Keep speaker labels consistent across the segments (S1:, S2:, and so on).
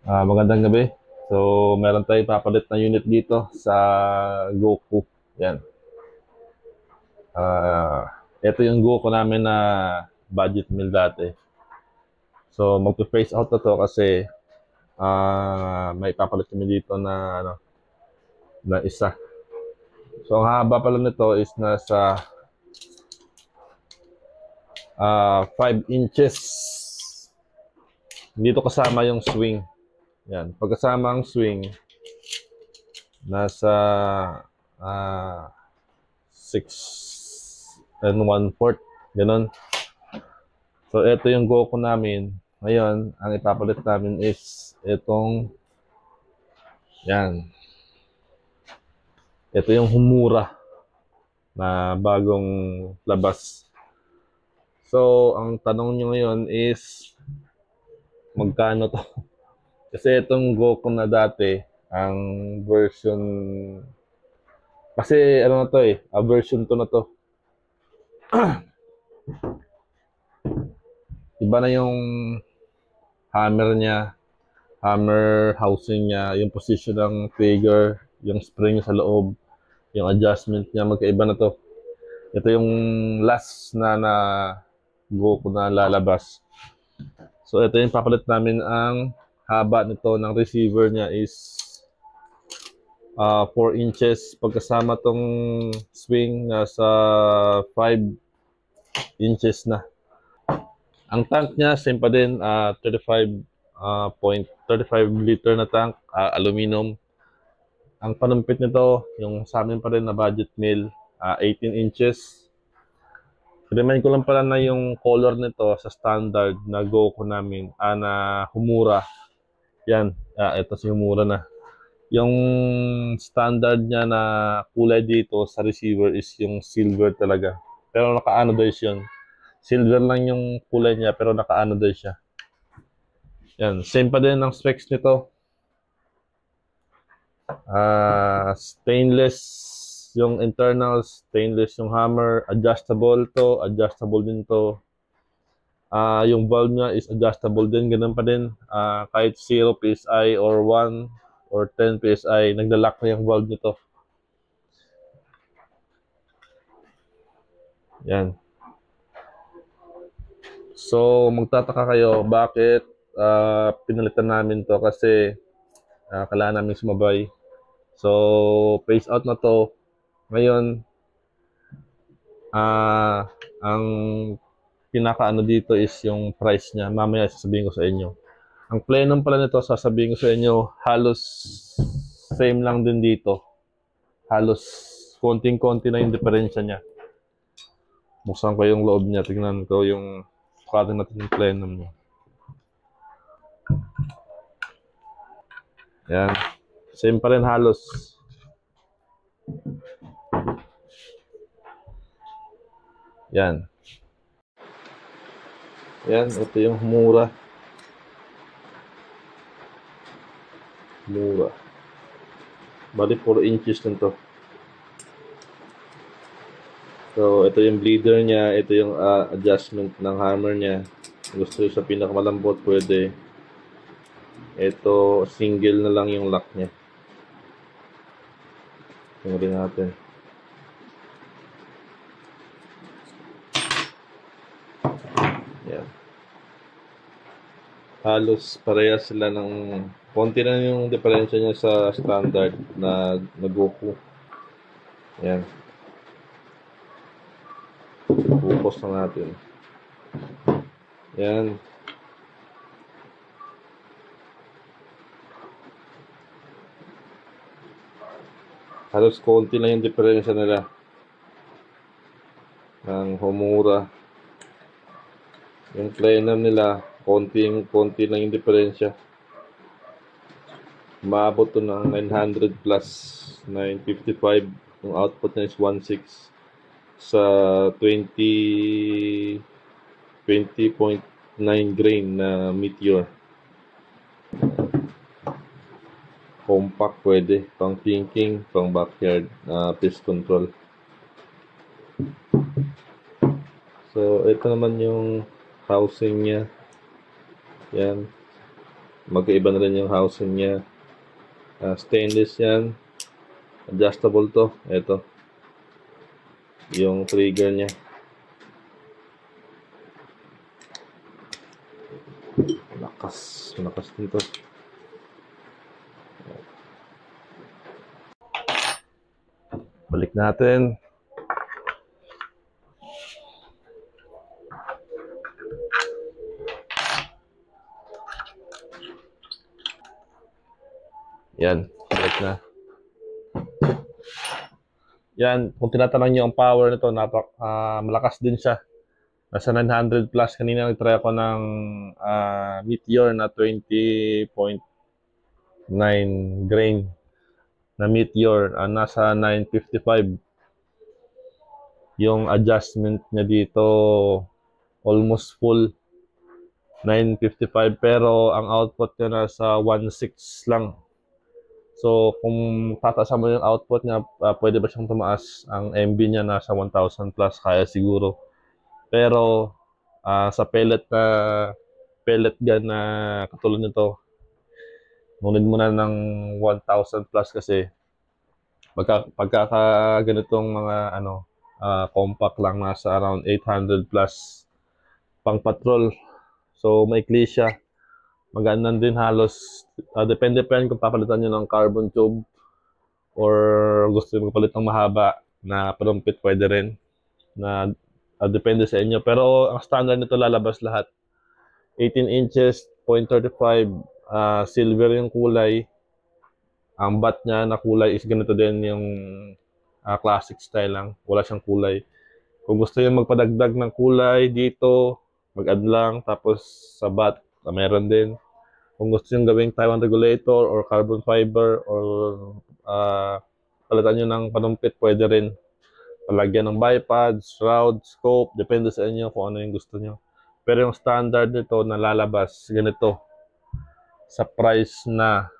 S1: Magandang gabi. So, meron tayong papalit na unit dito sa Goku. Yan. Ito yung Goku namin na budget meal dati. So, magpe-phase out na to kasi may papalit kami dito na na isa. So, ang haba pala nito is nasa 5 inches. Dito kasama yung swing. Yan. Pagkasama ang swing, nasa 6 and 1/4. Ganon. So, ito yung Goku namin. Ngayon, ang ipapalit namin is itong, yan. Ito yung Humura na bagong labas. So, ang tanong nyo ngayon is, magkano to? Kasi itong Goku na dati, ang version, kasi ano na to version 2 na to. Iba na yung hammer niya, hammer housing niya, yung position ng trigger, yung spring sa loob, yung adjustment niya, magkaiba na to. Ito yung last na Goku na lalabas. So ito yung papalit namin. Ang haba nito ng receiver niya is 4 inches. Pagkasama tong swing, nasa 5 inches na. Ang tank niya, same pa din, 35 liter na tank, aluminum. Ang panumpit nito, yung sa amin pa rin na budget meal, 18 inches. Remind ko lang pala na yung color nito sa standard na Goku namin, na Humura. Yan, ito si Humura na. Yung standard niya na kulay dito sa receiver is yung silver talaga. Pero naka-anodize yun. Silver lang yung kulay niya pero naka-anodize siya. Yan, same pa din ang specs nito. Stainless yung internals, stainless yung hammer, adjustable to, adjustable din to. Yung valve niya is adjustable din, ganun pa din. Kahit 0 PSI or 1 or 10 PSI, naglalak na yung valve nito. Yan. So, magtataka kayo, bakit pinalitan namin to kasi kailangan namin sumabay. So, phase out na to. Ngayon, ang pinakaano dito is yung price niya. Mamaya sasabihin ko sa inyo. Ang plenum pala nito, sasabihin ko sa inyo, halos same lang din dito. Halos konting-konti na yung diferensya niya. Buksan ko yung loob niya. Tingnan ko yung sukatin natin yung plenum niya. Yan. Same pa rin halos. Yan. Yan, ito yung mura. Mura. Bali 4 inches lang to. So, ito yung bleeder niya. Ito yung adjustment ng hammer niya. Gusto sa pinakamalambot, pwede. Ito, single na lang yung lock niya. Tingnan natin. Yan. Halos pareha sila ng konti na yung diferensya niya sa standard na Goku. Yan. Focus na natin. Yan. Halos konti lang yung diferensya nila ng Homura. Yung plenum nila, konti lang yung diferensya. Maabot to ng 900 plus 955. Yung output niya is 1.6 sa 20.9 grain na Meteor. Compact, pwede pang thinking, pang backyard pest control. So ito naman yung housing niya. Yan. Magkaiba na rin yung housing niya. Stainless yan. Adjustable to. Ito. Yung trigger niya. Malakas din to. Balik natin. Yan, balik na. Yan, kung tinatanong niyo ang power nito, malakas din siya. Nasa 900 plus. Kanina nag-try ako ng Meteor na 20.9 grain na Meteor. Nasa 955. Yung adjustment niya dito almost full 955, pero ang output niya nasa 1.6 lang. So, kung tataasan mo yung output niya, pwede ba siyang tumaas? Ang MB niya nasa 1,000 plus, kaya siguro. Pero, sa pellet gun na katulad nito, ngunit mo na ng 1,000 plus kasi pagka ganitong mga compact lang, nasa around 800 plus pang patrol. So, maikli siya. Magandang din halos. Depende pa yan kung papalitan nyo ng carbon tube or gusto nyo magpalit ng mahaba na parumpit, pwede rin. Depende sa inyo. Pero ang standard nito lalabas lahat. 18 inches, 0.35, silver yung kulay. Ang bat niya na kulay is ganito din yung classic style lang. Wala siyang kulay. Kung gusto nyo magpadagdag ng kulay dito, mag-add lang. Tapos sa bat, meron din. Kung gusto nyo gawing Taiwan regulator or carbon fiber or palitan nyo ng panumpit, pwede rin. Palagyan ng bipod, shroud, scope, depende sa inyo kung ano yung gusto nyo. Pero yung standard nito na lalabas, ganito. Sa price na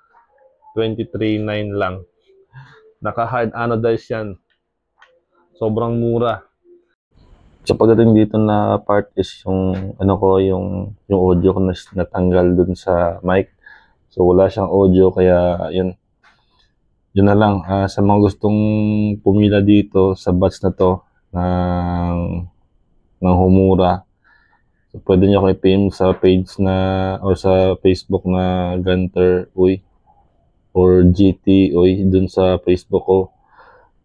S1: 23.9 lang. Naka-hard anodize yan. Sobrang mura. So pagdating dito na part is yung yung audio ko na natanggal dun sa mic. So wala siyang audio, kaya yun na lang. Sa mga gustong pumila dito sa batch na to ng Homura, so pwede nyo kayo PM sa page na or sa Facebook na Gunter Uy or GT Uy dun sa Facebook ko.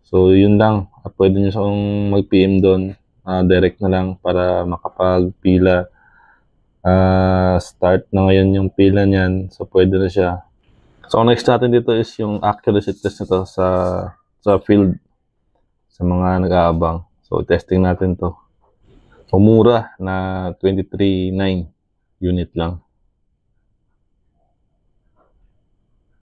S1: So yun lang, pwede nyo siyang mag-PM doon. Direct na lang para makapagpila. Start na ngayon yung pila niyan, so pwede na siya. So next natin dito is yung accuracy test nito sa field, sa mga nag-aabang. So testing natin to. Mura na 23.9 unit lang.